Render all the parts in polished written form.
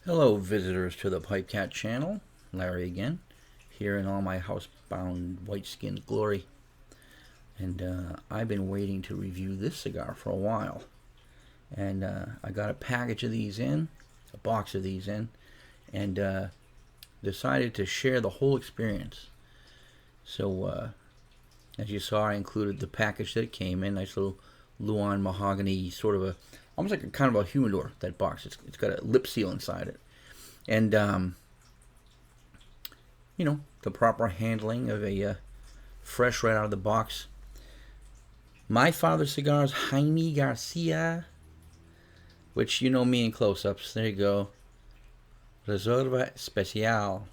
Hello, visitors to the PipeCat channel. Larry again, here in all my housebound white-skinned glory. And I've been waiting to review this cigar for a while. And I got a package of these in, a box of these in, and decided to share the whole experience. So, as you saw, I included the package that it came in, nice little Luan mahogany, sort of a, almost like a kind of a humidor, that box. It's got a lip seal inside it. And, the proper handling of a fresh right out of the box. My father's cigars, Jaime Garcia, which you know me in close-ups. There you go. Reserva Especial.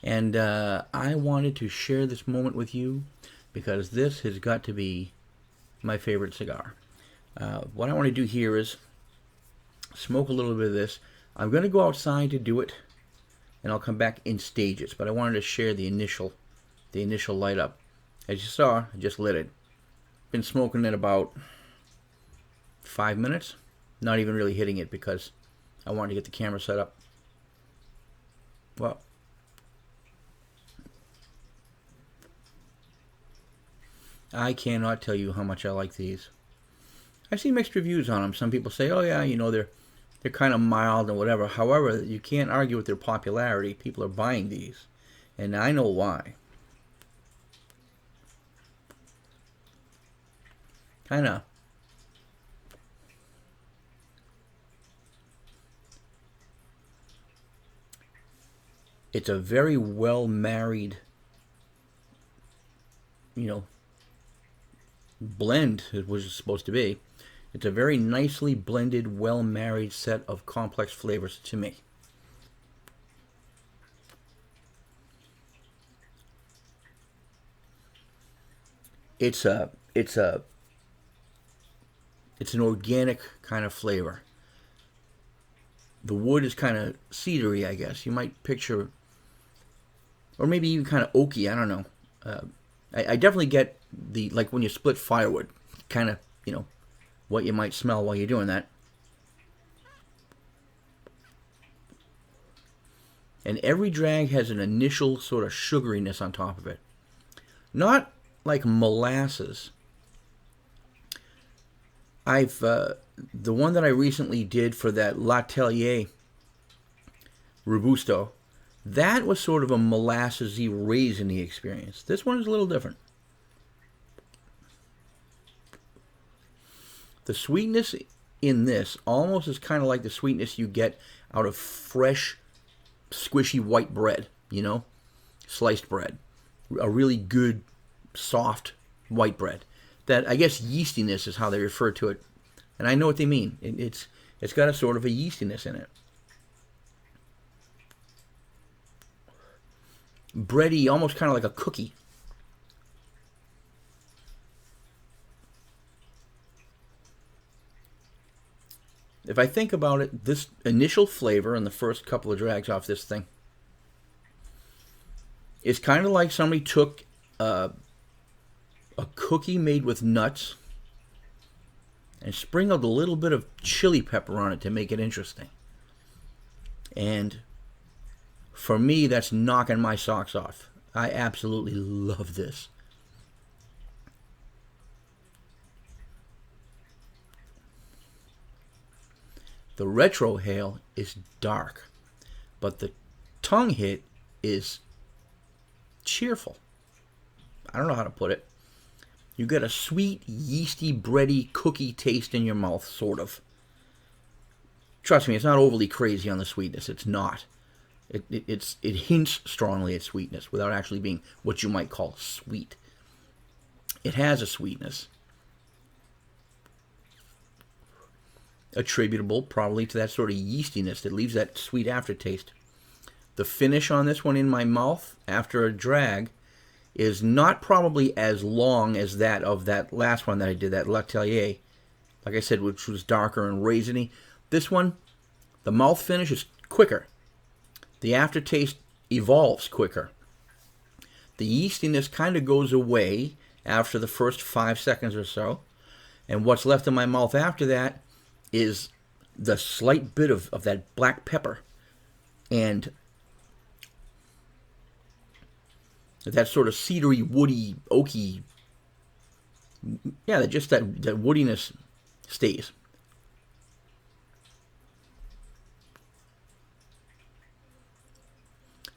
And I wanted to share this moment with you because this has got to be my favorite cigar. What I want to do here is smoke a little bit of this. I'm going to go outside to do it, and I'll come back in stages. But I wanted to share the initial light up. As you saw, I just lit it. Been smoking it about 5 minutes. Not even really hitting it because I wanted to get the camera set up. Well, I cannot tell you how much I like these. I see mixed reviews on them. Some people say, oh yeah, they're kind of mild and whatever. However, you can't argue with their popularity. People are buying these. And I know why. Kind of. It's a very well married, blend, it was supposed to be. It's a very nicely blended, well married set of complex flavors to me. It's an organic kind of flavor. The wood is kind of cedary, I guess. You might picture, or maybe even kind of oaky. I don't know. I definitely get like when you split firewood, kind of, what you might smell while you're doing that. And every drag has an initial sort of sugariness on top of it. Not like molasses. The one that I recently did for that L'Atelier Robusto, that was sort of a molassesy, raisiny experience. This one is a little different. The sweetness in this almost is kind of like the sweetness you get out of fresh, squishy white bread, sliced bread. A really good, soft white bread. That, I guess, yeastiness is how they refer to it. And I know what they mean. It's got a sort of a yeastiness in it. Bready, almost kind of like a cookie. If I think about it, this initial flavor in the first couple of drags off this thing is kind of like somebody took a cookie made with nuts and sprinkled a little bit of chili pepper on it to make it interesting. And for me, that's knocking my socks off. I absolutely love this. The retrohale is dark, but the tongue hit is cheerful. I don't know how to put it. You get a sweet, yeasty, bready, cookie taste in your mouth, sort of. Trust me, it's not overly crazy on the sweetness. It's not. It hints strongly at sweetness without actually being what you might call sweet. It has a sweetness. Attributable probably to that sort of yeastiness that leaves that sweet aftertaste. The finish on this one in my mouth after a drag is not probably as long as that of that last one that I did, that L'Atelier, like I said, which was darker and raisiny. This one, the mouth finish is quicker. The aftertaste evolves quicker. The yeastiness kind of goes away after the first 5 seconds or so, and what's left in my mouth after that is the slight bit of that black pepper and that sort of cedary, woody, oaky, yeah, just that woodiness stays.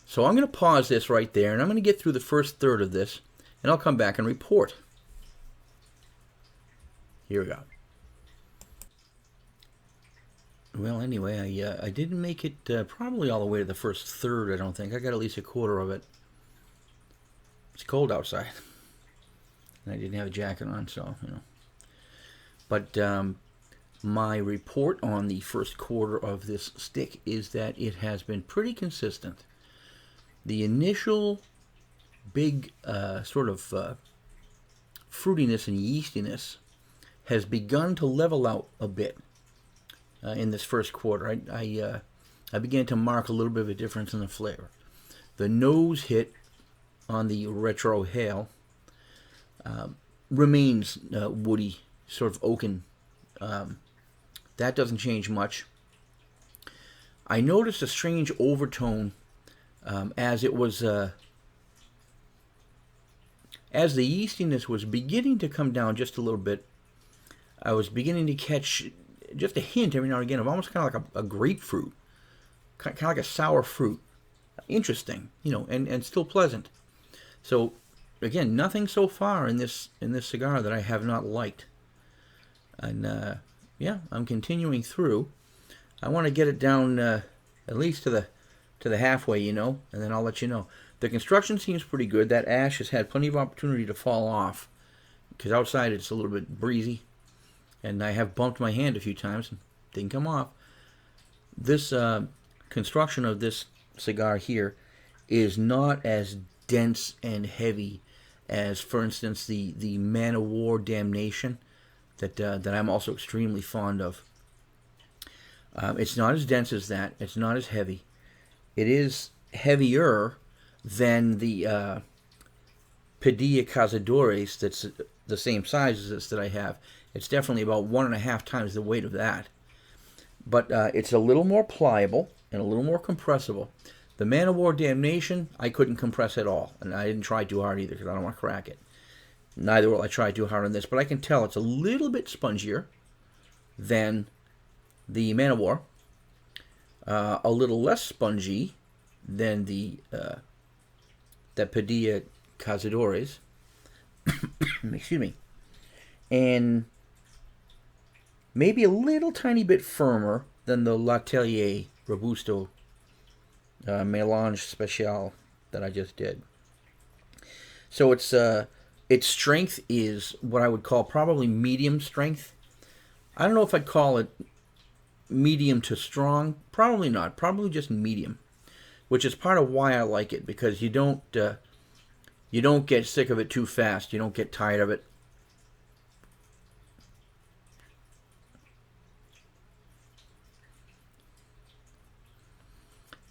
So I'm going to pause this right there, and I'm going to get through the first third of this, and I'll come back and report. Here we go. Well, anyway, I didn't make it probably all the way to the first third, I don't think. I got at least a quarter of it. It's cold outside. And I didn't have a jacket on, so, you know. But my report on the first quarter of this stick is that it has been pretty consistent. The initial big sort of fruitiness and yeastiness has begun to level out a bit in this first quarter. I began to mark a little bit of a difference in the flavor. The nose hit on the Retro Hail remains woody, sort of oaken. That doesn't change much. I noticed a strange overtone as it was as the yeastiness was beginning to come down just a little bit. I was beginning to catch just a hint every now and again of almost kind of like a grapefruit, kind of like a sour fruit. Interesting, you know, and still pleasant. So again, nothing so far in this cigar that I have not liked. And yeah, I'm continuing through. I want to get it down at least to the halfway, you know, and then I'll let you know. The construction seems pretty good. That ash has had plenty of opportunity to fall off because outside it's a little bit breezy, and I have bumped my hand a few times and didn't come off. This construction of this cigar here is not as dense and heavy as, for instance, the Man of War Damnation that I'm also extremely fond of. It's not as dense as that. It's not as heavy. It is heavier than the Padilla Cazadores that's the same size as this that I have. It's definitely about 1.5 times the weight of that. But it's a little more pliable and a little more compressible. The Man of War Damnation, I couldn't compress at all. And I didn't try too hard either because I don't want to crack it. Neither will I try too hard on this. But I can tell it's a little bit spongier than the Man of War. A little less spongy than the Padilla Cazadores. Excuse me. And maybe a little tiny bit firmer than the L'Atelier Robusto Mélange Special that I just did. So its strength is what I would call probably medium strength. I don't know if I'd call it medium to strong. Probably not. Probably just medium, which is part of why I like it, because you don't get sick of it too fast. You don't get tired of it.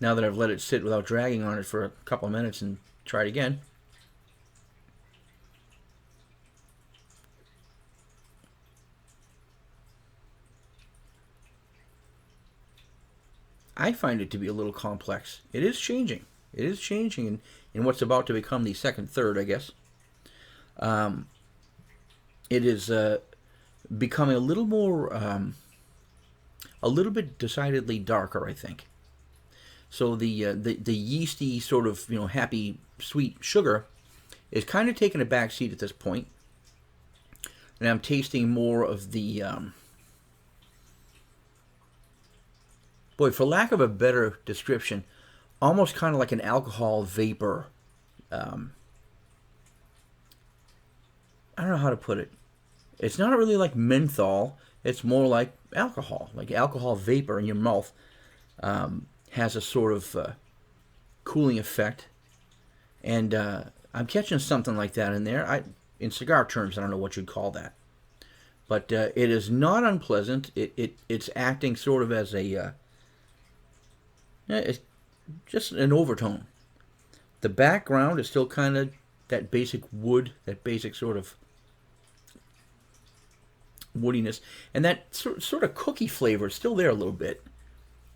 Now that I've let it sit without dragging on it for a couple of minutes and try it again. I find it to be a little complex. It is changing. It is changing in what's about to become the second third, I guess. It is becoming a little more, a little bit decidedly darker, I think. So the yeasty sort of, you know, happy sweet sugar is kind of taking a back seat at this point, and I'm tasting more of the boy, for lack of a better description, almost kind of like an alcohol vapor. I don't know how to put it. It's not really like menthol. It's more like alcohol vapor in your mouth. Has a sort of cooling effect, and I'm catching something like that in there. In cigar terms, I don't know what you'd call that, but it is not unpleasant. It's acting sort of as it's just an overtone. The background is still kind of that basic wood, that basic sort of woodiness, and that sort of cookie flavor is still there a little bit.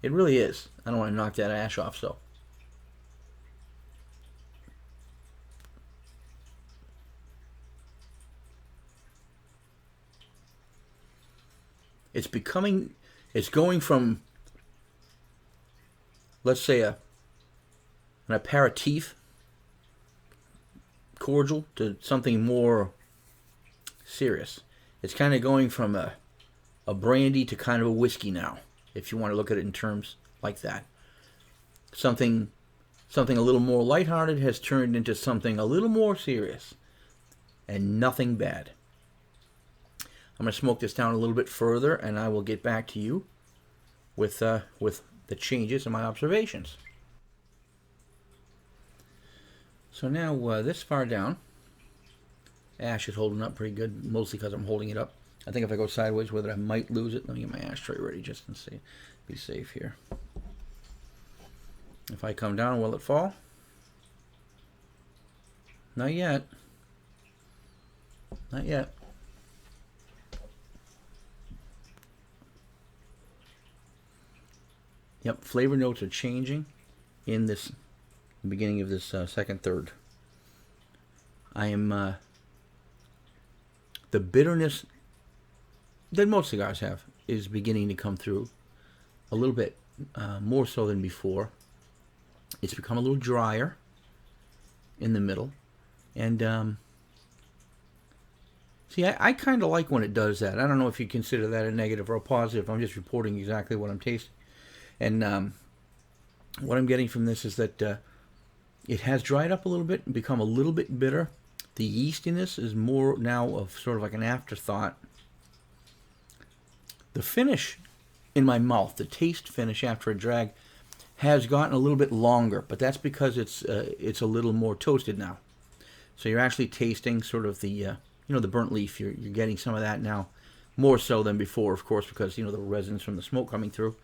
It really is. I don't want to knock that ash off, so. It's going from, let's say, an aperitif cordial to something more serious. It's kind of going from a brandy to kind of a whiskey now, if you want to look at it in terms like that. Something a little more lighthearted has turned into something a little more serious, and nothing bad. I'm going to smoke this down a little bit further, and I will get back to you with the changes in my observations. So now this far down, ash is holding up pretty good, mostly because I'm holding it up. I think if I go sideways with it, I might lose it. Let me get my ashtray ready just to see, be safe here. If I come down, will it fall? Not yet. Not yet. Yep, flavor notes are changing in the beginning of this second third. I am the bitterness that most cigars have is beginning to come through a little bit more so than before. It's become a little drier in the middle, and see, I kind of like when it does that. I don't know if you consider that a negative or a positive. I'm just reporting exactly what I'm tasting. And what I'm getting from this is that it has dried up a little bit and become a little bit bitter. The yeastiness is more now of sort of like an afterthought. The finish in my mouth, the taste finish after a drag, has gotten a little bit longer, but that's because it's a little more toasted now. So you're actually tasting sort of the the burnt leaf. You're getting some of that now, more so than before, of course, because the resins from the smoke coming through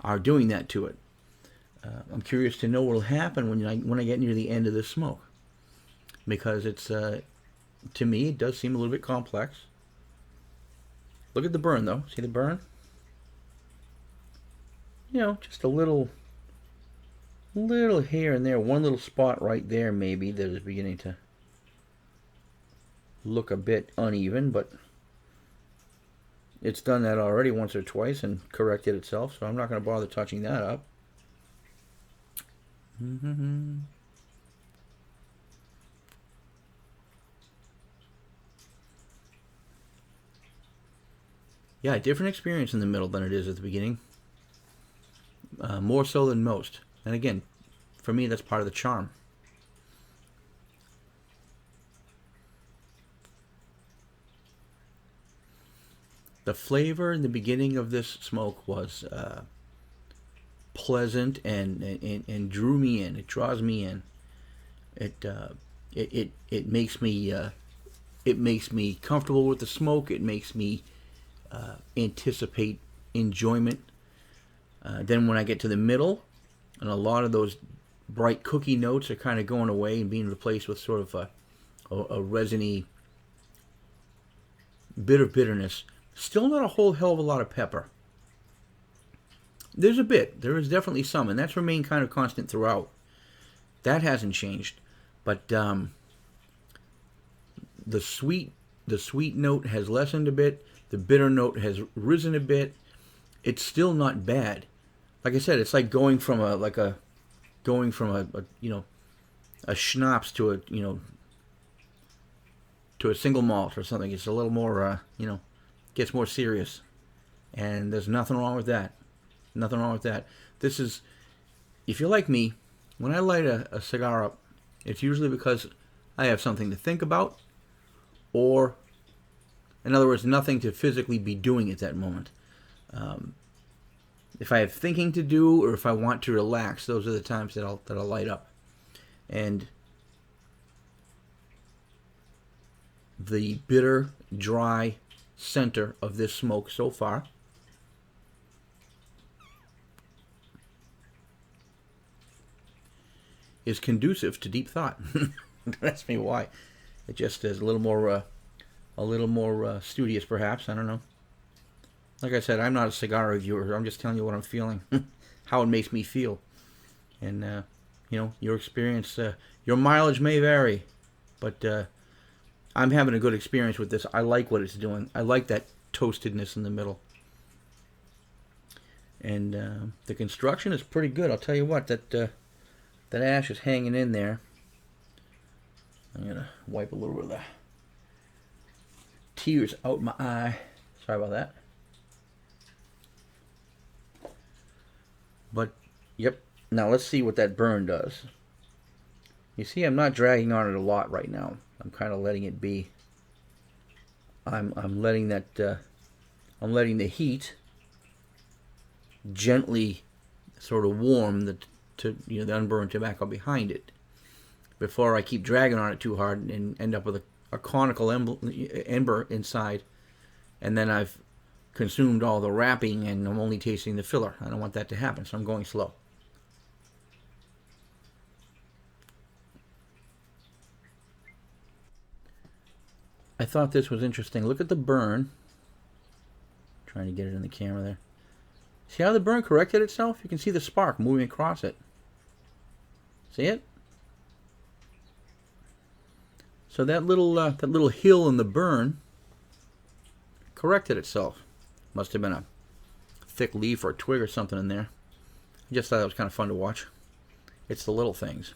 are doing that to it. I'm curious to know what will happen when I get near the end of this smoke, because it's to me it does seem a little bit complex. Look at the burn though. See the burn? Just a little here and there, one little spot right there maybe that is beginning to look a bit uneven, but it's done that already once or twice and corrected itself, so I'm not going to bother touching that up. Yeah, different experience in the middle than it is at the beginning. More so than most. And again, for me, that's part of the charm. The flavor in the beginning of this smoke was pleasant and drew me in. It draws me in. It makes me comfortable with the smoke. It makes me anticipate enjoyment. Then when I get to the middle, and a lot of those bright cookie notes are kind of going away and being replaced with sort of a resiny bitterness. Still not a whole hell of a lot of pepper. There's a bit. There is definitely some, and that's remained kind of constant throughout. That hasn't changed. But the sweet note has lessened a bit. The bitter note has risen a bit. It's still not bad. Like I said, it's like going from a schnapps to a single malt or something. It's a little more gets more serious, and there's nothing wrong with that. Nothing wrong with that. This is, if you're like me, when I light a cigar up, it's usually because I have something to think about, or, in other words, nothing to physically be doing at that moment. If I have thinking to do, or if I want to relax, those are the times that I'll light up. And the bitter, dry center of this smoke so far is conducive to deep thought. Don't ask me why. It just is a little more studious, perhaps. I don't know. Like I said, I'm not a cigar reviewer. I'm just telling you what I'm feeling, how it makes me feel. And, you know, your experience, your mileage may vary, but I'm having a good experience with this. I like what it's doing. I like that toastedness in the middle. And the construction is pretty good. I'll tell you what, that ash is hanging in there. I'm going to wipe a little bit of the tears out my eye. Sorry about that. But, yep. Now let's see what that burn does. You see, I'm not dragging on it a lot right now. I'm kind of letting it be. I'm letting that. I'm letting the heat gently sort of warm the the unburned tobacco behind it before I keep dragging on it too hard and end up with a conical ember inside, and then I've consumed all the wrapping and I'm only tasting the filler. I don't want that to happen, so I'm going slow. I thought this was interesting. Look at the burn. Trying to get it in the camera there. See how the burn corrected itself? You can see the spark moving across it. See it? So that little hill in the burn corrected itself. Must have been a thick leaf or a twig or something in there. I just thought it was kind of fun to watch. It's the little things.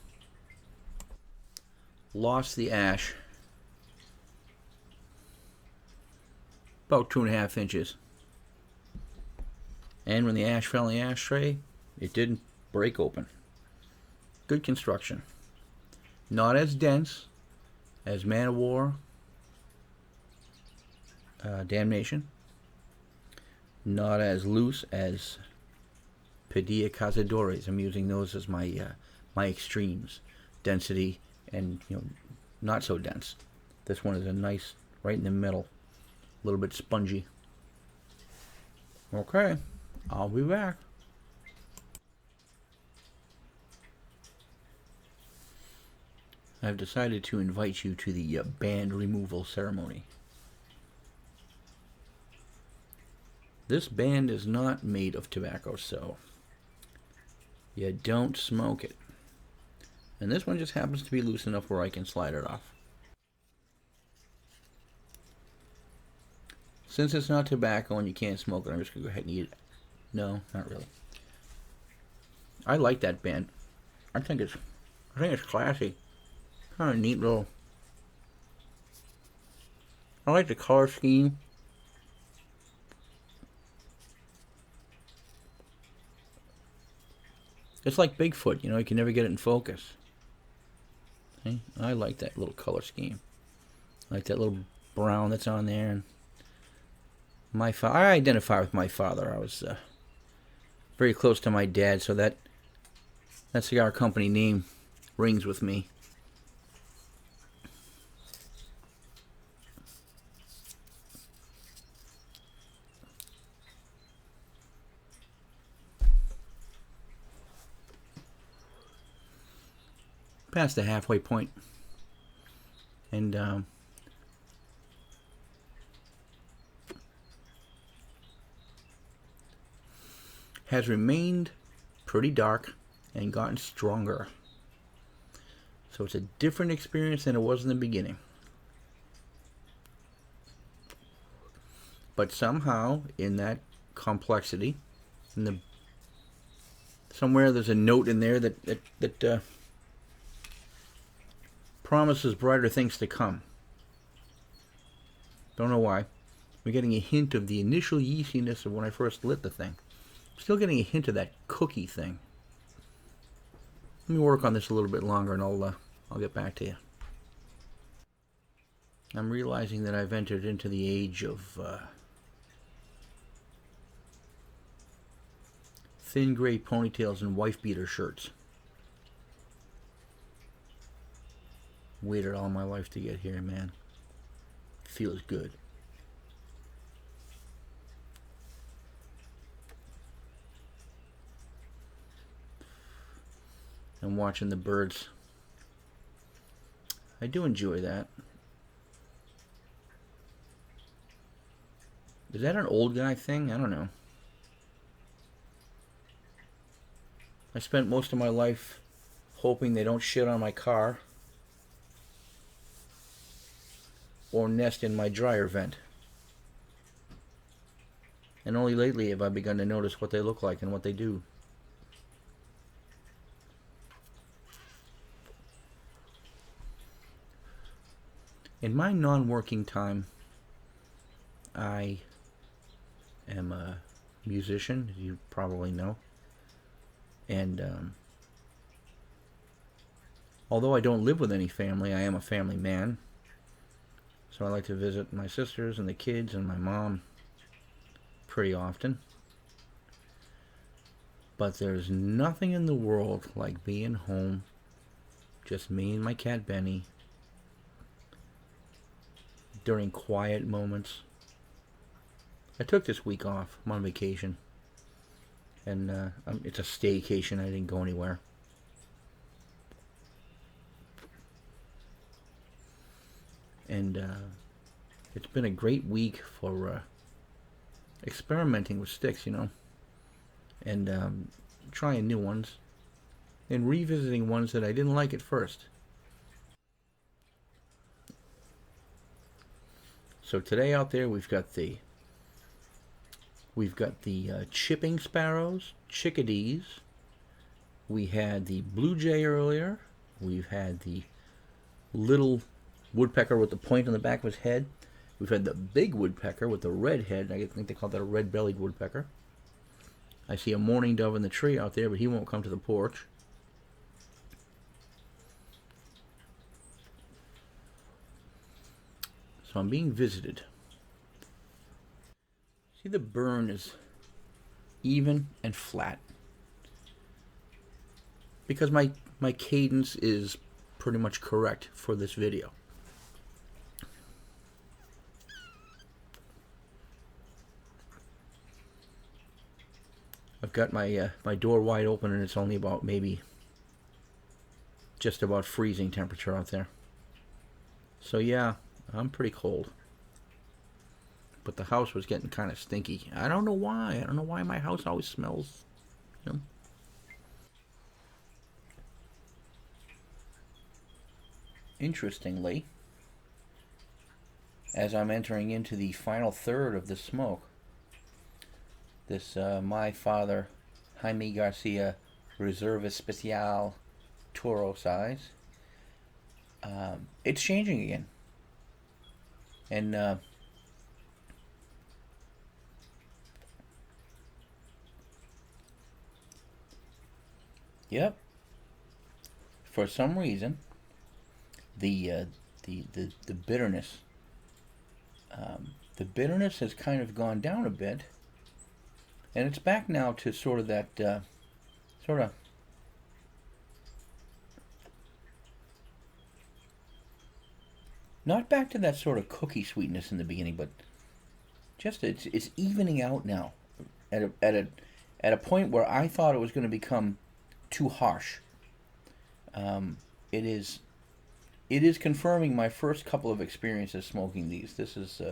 Lost the ash. About 2.5 inches. And when the ash fell in the ashtray, it didn't break open. Good construction. Not as dense as Man of War, Damnation. Not as loose as Padilla Cazadores. I'm using those as my my extremes. Density and not so dense. This one is a nice, right in the middle. A little bit spongy. Okay, I'll be back. I've decided to invite you to the band removal ceremony. This band is not made of tobacco, so you don't smoke it. And this one just happens to be loose enough where I can slide it off. Since it's not tobacco and you can't smoke it, I'm just going to go ahead and eat it. No, not really. I like that band. I think it's classy. Kind of neat little. I like the color scheme. It's like Bigfoot, you can never get it in focus. See? I like that little color scheme. I like that little brown that's on there. And I identify with my father. I was very close to my dad, so that cigar company name rings with me. Past the halfway point. And has remained pretty dark and gotten stronger. So it's a different experience than it was in the beginning. But somehow, in that complexity, somewhere there's a note in there that promises brighter things to come. Don't know why. We're getting a hint of the initial yeastiness of when I first lit the thing. Still getting a hint of that cookie thing. Let me work on this a little bit longer and I'll get back to you. I'm realizing that I've entered into the age of thin gray ponytails and wife beater shirts. Waited all my life to get here, man. Feels good. And watching the birds. I do enjoy that. Is that an old guy thing? I don't know. I spent most of my life hoping they don't shit on my car or nest in my dryer vent. And only lately have I begun to notice what they look like and what they do. In my non-working time, I am a musician, as you probably know. And although I don't live with any family, I am a family man. So I like to visit my sisters and the kids and my mom pretty often. But there's nothing in the world like being home, just me and my cat Benny, during quiet moments. I took this week off. I'm on vacation. And it's a staycation. I didn't go anywhere. And it's been a great week for experimenting with sticks, you know. And trying new ones. And revisiting ones that I didn't like at first. So today out there we've got the chipping sparrows, chickadees. We had the blue jay earlier. We've had the little woodpecker with the point on the back of his head. We've had the big woodpecker with the red head. I think they call that a red-bellied woodpecker. I see a mourning dove in the tree out there, but he won't come to the porch. So I'm being visited. See, the burn is even and flat. Because my cadence is pretty much correct for this video. I've got my door wide open and it's only about maybe just about freezing temperature out there. So yeah, I'm pretty cold. But the house was getting kind of stinky. I don't know why. I don't know why my house always smells, you know. Interestingly, as I'm entering into the final third of the smoke, this my father Jaime Garcia Reserva Especial Toro size, it's changing again. And yep, for some reason the bitterness has kind of gone down a bit, and it's back now to sort of that not back to that sort of cookie sweetness in the beginning, but just it's evening out now at a point where I thought it was going to become too harsh. It is confirming my first couple of experiences smoking these. This is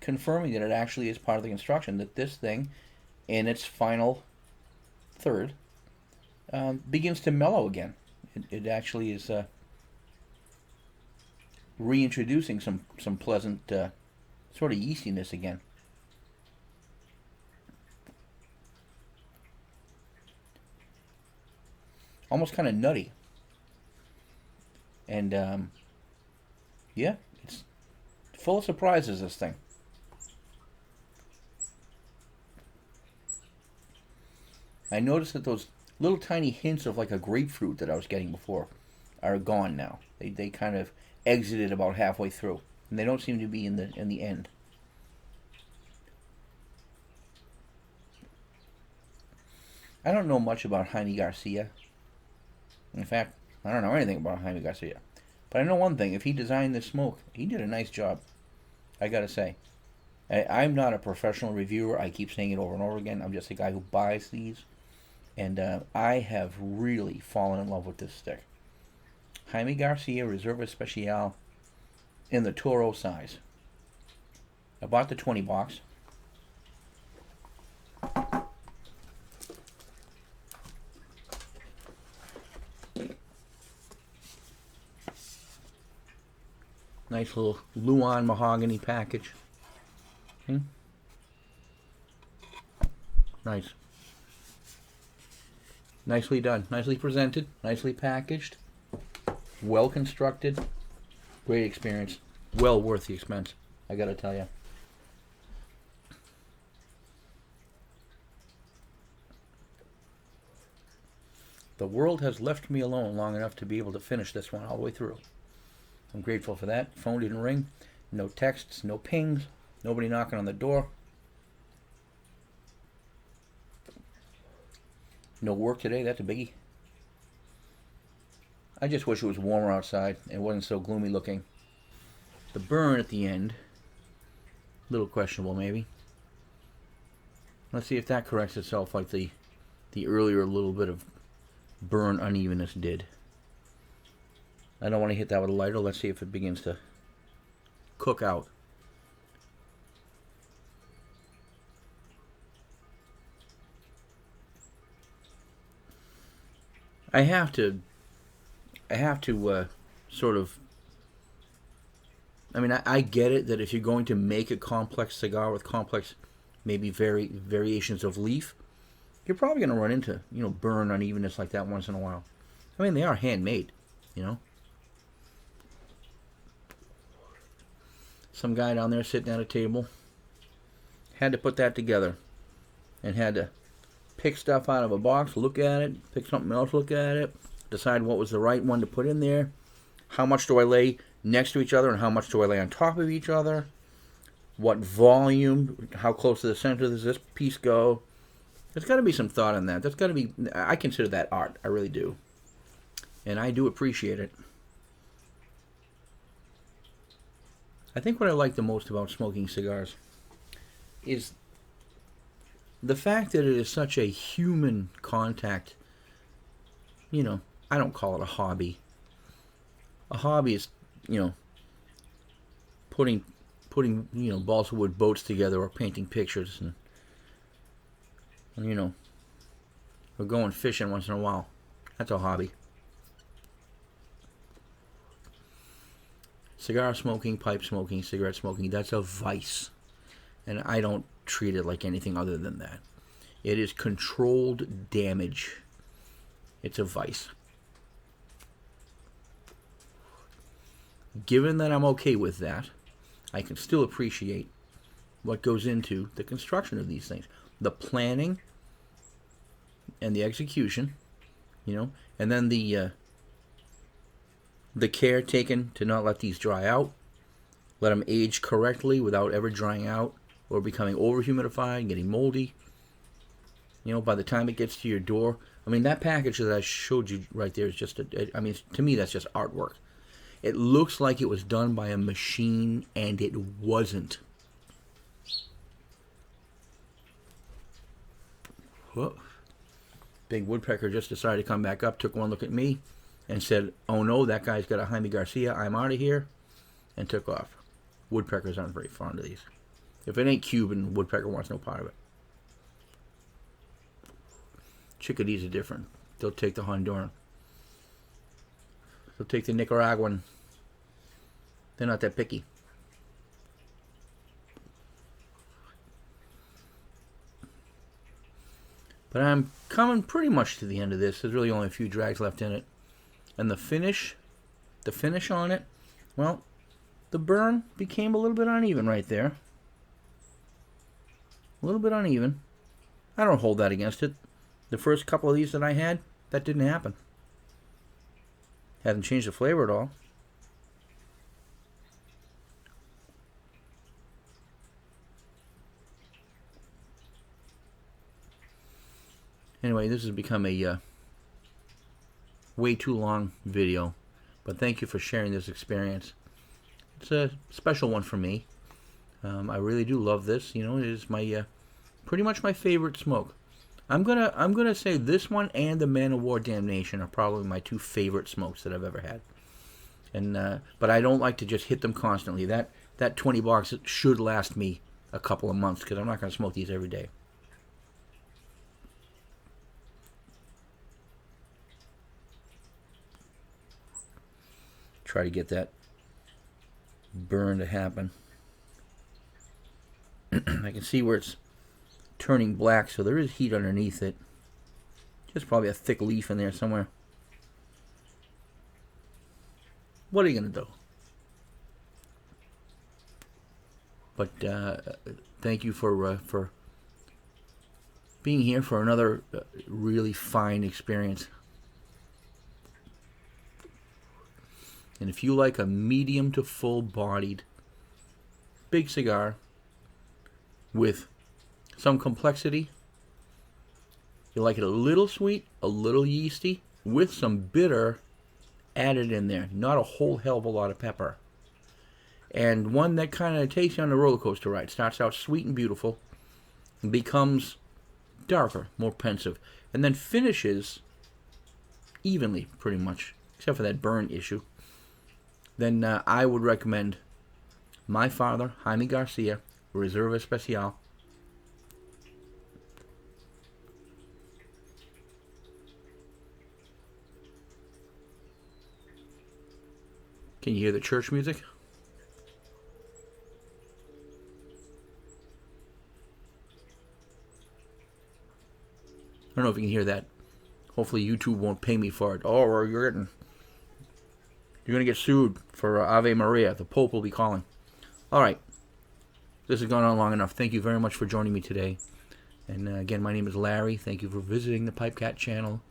confirming that it actually is part of the construction, that this thing, in its final third, begins to mellow again. It actually is reintroducing some pleasant sort of yeastiness again. Almost kind of nutty. And yeah, it's full of surprises, this thing. I noticed that those little tiny hints of like a grapefruit that I was getting before are gone now. They kind of exited about halfway through, and they don't seem to be in the end. I don't know much about Jaime Garcia. In fact, I don't know anything about Jaime Garcia. But I know one thing. If he designed this smoke, he did a nice job. I gotta say. I'm not a professional reviewer. I keep saying it over and over again. I'm just a guy who buys these. And I have really fallen in love with this stick. Jaime Garcia Reserva Especial in the Toro size. I bought the 20 box. Nice little Luan mahogany package. Hmm? Nice. Nicely done. Nicely presented. Nicely packaged. Well constructed. Great experience. Well worth the expense, I gotta tell you. The world has left me alone long enough to be able to finish this one all the way through. I'm grateful for that. Phone didn't ring. No texts, no pings, nobody knocking on the door. No work today, that's a biggie. I just wish it was warmer outside and wasn't so gloomy looking. The burn at the end, a little questionable maybe. Let's see if that corrects itself like the earlier little bit of burn unevenness did. I don't want to hit that with a lighter. Let's see if it begins to cook out. I have to sort of. I mean, I get it that if you're going to make a complex cigar with complex, maybe variations of leaf, you're probably going to run into burn unevenness like that once in a while. I mean, they are handmade, Some guy down there sitting at a table had to put that together and had to pick stuff out of a box, look at it, pick something else, look at it, decide what was the right one to put in there. How much do I lay next to each other and how much do I lay on top of each other? What volume, how close to the center does this piece go? There's got to be some thought in that. That's got to be, I consider that art. I really do. And I do appreciate it. I think what I like the most about smoking cigars is the fact that it is such a human contact. I don't call it a hobby. A hobby is, putting balsa wood boats together or painting pictures and or going fishing once in a while. That's a hobby. Cigar smoking, pipe smoking, cigarette smoking, that's a vice. And I don't treat it like anything other than that. It is controlled damage. It's a vice. Given that I'm okay with that, I can still appreciate what goes into the construction of these things. The planning and the execution, and then the care taken to not let these dry out, let them age correctly without ever drying out or becoming over-humidified, getting moldy. By the time it gets to your door, I mean, that package that I showed you right there is just, to me, that's just artwork. It looks like it was done by a machine, and it wasn't. Whoa. Big woodpecker just decided to come back up, took one look at me, and said, "Oh no, that guy's got a Jaime Garcia, I'm out of here," and took off. Woodpeckers aren't very fond of these. If it ain't Cuban, woodpecker wants no part of it. Chickadees are different. They'll take the Honduran. They'll take the Nicaraguan. They're not that picky. But I'm coming pretty much to the end of this. There's really only a few drags left in it. And the finish on it, well, the burn became a little bit uneven right there. A little bit uneven. I don't hold that against it. The first couple of these that I had, that didn't happen. Hasn't changed the flavor at all. Anyway, this has become a way too long video, but thank you for sharing this experience. It's a special one for me. I really do love this. It is my pretty much my favorite smoke. I'm gonna say this one and the Man of War Damnation are probably my two favorite smokes that I've ever had. And but I don't like to just hit them constantly. That 20 bucks should last me a couple of months because I'm not gonna smoke these every day. Try to get that burn to happen. I can see where it's turning black, so there is heat underneath it. Just probably a thick leaf in there somewhere. What are you going to do? But thank you for being here for another really fine experience. And if you like a medium to full-bodied big cigar with some complexity, you like it a little sweet, a little yeasty, with some bitter added in there. Not a whole hell of a lot of pepper. And one that kind of takes you on a roller coaster ride. Starts out sweet and beautiful, and becomes darker, more pensive, and then finishes evenly, pretty much, except for that burn issue. Then I would recommend my father, Jaime Garcia Reserva Especial. Can you hear the church music? I don't know if you can hear that. Hopefully YouTube won't pay me for it. Oh, you're going to get sued for Ave Maria. The Pope will be calling. All right. This has gone on long enough. Thank you very much for joining me today. And again, my name is Larry. Thank you for visiting the PipeCat channel.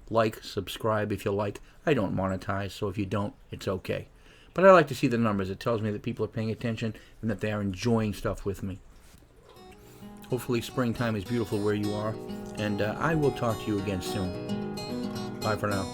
Like, subscribe if you like. I don't monetize, so if you don't, it's okay. But I like to see the numbers. It tells me that people are paying attention and that they are enjoying stuff with me. Hopefully springtime is beautiful where you are. And I will talk to you again soon. Bye for now.